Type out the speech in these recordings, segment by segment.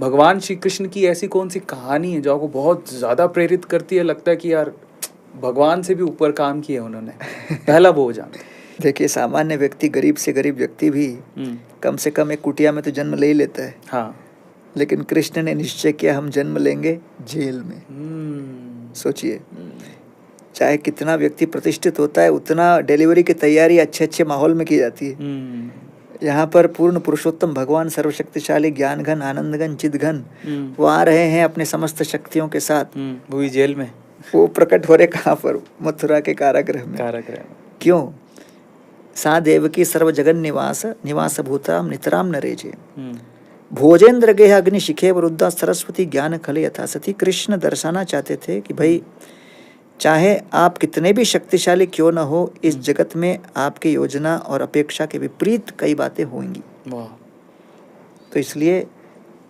भगवान श्री कृष्ण की ऐसी कौन सी कहानी है जो आपको बहुत ज़्यादा प्रेरित करती है, लगता है कि यार भगवान से भी ऊपर काम किया उन्होंने? पहला वो जान। देखिए, सामान्य व्यक्ति, गरीब से गरीब व्यक्ति भी कम से कम एक कुटिया में तो जन्म ले ही लेता है। हाँ। लेकिन कृष्ण ने निश्चय किया हम जन्म लेंगे जेल में। सोचिए, चाहे कितना व्यक्ति प्रतिष्ठित होता है उतना डिलीवरी की तैयारी अच्छे अच्छे माहौल में की जाती है। यहाँ पर पूर्ण पुरुषोत्तम भगवान सर्वशक्तिशाली ज्ञान घन आनंद घन चिद घन वो आ रहे हैं अपने समस्त शक्तियों के साथ। वो भी जेल में। वो प्रकट हो रहे कहाँ पर? मथुरा के कारागृह में। क्यों? सा देवकी सर्व जगन निवास भूताम नितराम नरेजे भोजेंद्र गेह अग्नि शिखे वरुद्धा सरस्वती ज्ञान खले यथा सती। कृष्ण दर्शाना चाहते थे कि भाई चाहे आप कितने भी शक्तिशाली क्यों न हो, इस जगत में आपकी योजना और अपेक्षा के विपरीत कई बातें होंगी। तो इसलिए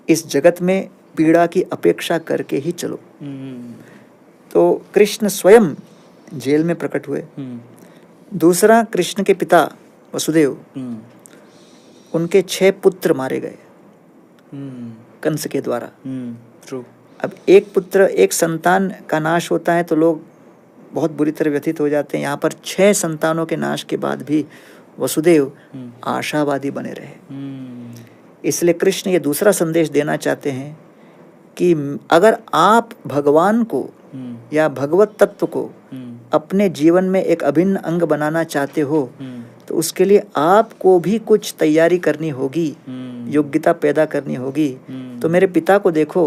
इस जगत में पीड़ा की अपेक्षा करके ही चलो। तो कृष्ण स्वयं जेल में प्रकट हुए। दूसरा, कृष्ण के पिता वसुदेव, उनके 6 पुत्र मारे गए कंस के द्वारा। अब एक पुत्र, एक संतान का नाश होता है तो लोग बहुत बुरी तरह व्यथित हो जाते हैं। यहाँ पर 6 संतानों के नाश के बाद भी वसुदेव आशावादी बने रहे। इसलिए कृष्ण ये दूसरा संदेश देना चाहते हैं कि अगर आप भगवान को या भगवत तत्व को अपने जीवन में एक अभिन्न अंग बनाना चाहते हो तो उसके लिए आपको भी कुछ तैयारी करनी होगी, योग्यता पैदा करनी होगी। तो मेरे पिता को देखो,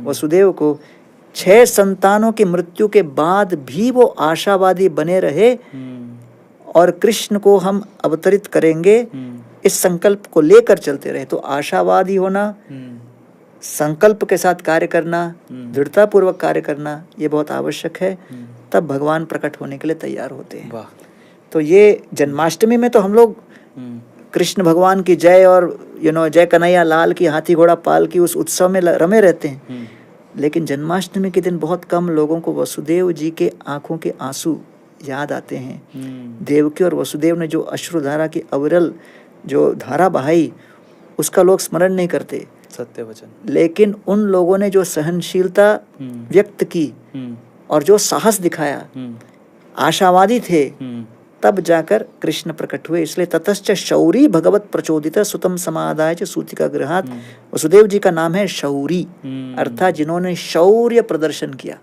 वसुदेव को 6 संतानों की मृत्यु के बाद भी वो आशावादी बने रहे और कृष्ण को हम अवतरित करेंगे इस संकल्प को लेकर चलते रहे। तो आशावादी होना, संकल्प के साथ कार्य करना, दृढ़ता पूर्वक कार्य करना, ये बहुत आवश्यक है। तब भगवान प्रकट होने के लिए तैयार होते हैं। तो ये जन्माष्टमी में तो हम लोग कृष्ण भगवान की जय और जय कन्हैया लाल की, हाथी घोड़ा पाल की उस उत्सव में रमे रहते हैं। लेकिन जन्माष्टमी के दिन बहुत कम लोगों को वसुदेव जी के आंखों के आंसू याद आते हैं। देवकी और वसुदेव ने जो अश्रुधारा की अविरल जो धारा बहाई उसका लोग स्मरण नहीं करते, सत्य वचन। लेकिन उन लोगों ने जो सहनशीलता व्यक्त की और जो साहस दिखाया, आशावादी थे, तब जाकर कृष्ण प्रकट हुए। इसलिए ततश्च शौरी भगवत प्रचोदित सुतम समादाय च सूतिका गृहात। वसुदेव जी का नाम है शौरी, अर्थात जिन्होंने शौर्य प्रदर्शन किया।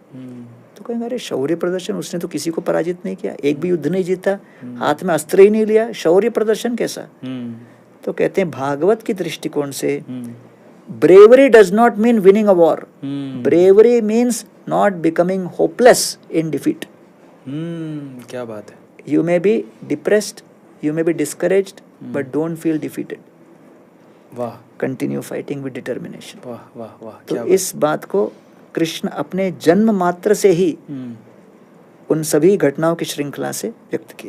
तो कहेंगे अरे शौर्य प्रदर्शन, उसने तो किसी को पराजित नहीं किया, एक भी युद्ध नहीं जीता, हाथ में अस्त्र ही नहीं लिया, शौर्य प्रदर्शन कैसा? तो कहते हैं भागवत की दृष्टिकोण से bravery does not mean winning a war. Bravery means not becoming hopeless in defeat. क्या बात है। You may be depressed, you may be discouraged, but don't feel defeated. वाह। Continue fighting with determination. वाह वाह वाह। तो इस बात को कृष्ण अपने जन्म मात्र से ही उन सभी घटनाओं की श्रृंखला से व्यक्त किए।